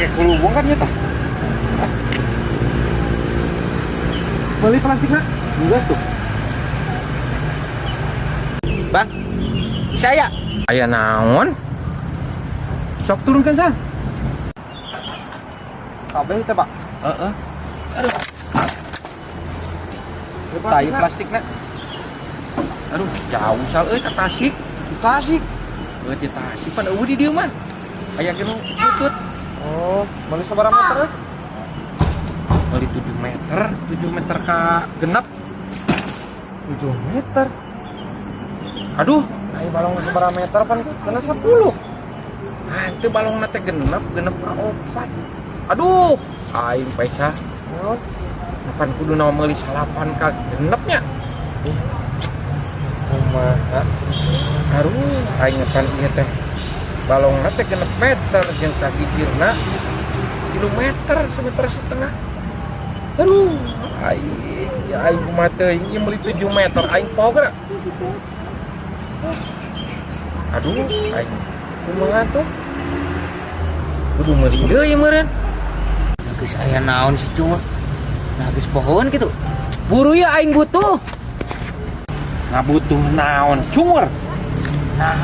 pakai kulubung kan ya tah. Beli plastiknya enggak tuh. Bang, saya aya naon? Sok turunkan sa. Kabeh teh, Pak. Heeh. Aduh. Tai plastiknya. Aduh, jauh sal euy ka Tasik. Tasik. Euy di Tasik pan eueuh di dieu mah. Aya kieu butut. Oh, meuli sabaraha meter? Meuli 7 meter, 7 meter ka genep. 7 meter. Aduh, ai balong sabaraha meter pan cenah 10. Ah, itu balong teh genep ka 4. Aduh, aing paisa. Oh. Pan kudu naon meuli salapan ka genepnya. Ih. Kumaha? Aduh, aing ngepan ieu teh. Balongna teh genep meter jeung kagigirna kilometer, semeter setengah. Aduh, aing kumaha teuing ieu meuli 7 meter aing pogra. Aduh, aing kumaha tuh? Kudu meuli deui meureun. Geus aya naon si Cuma? Nah geus pohon kitu. Buru ya aing butuh. Ngabutuh naon? Cungur. Nah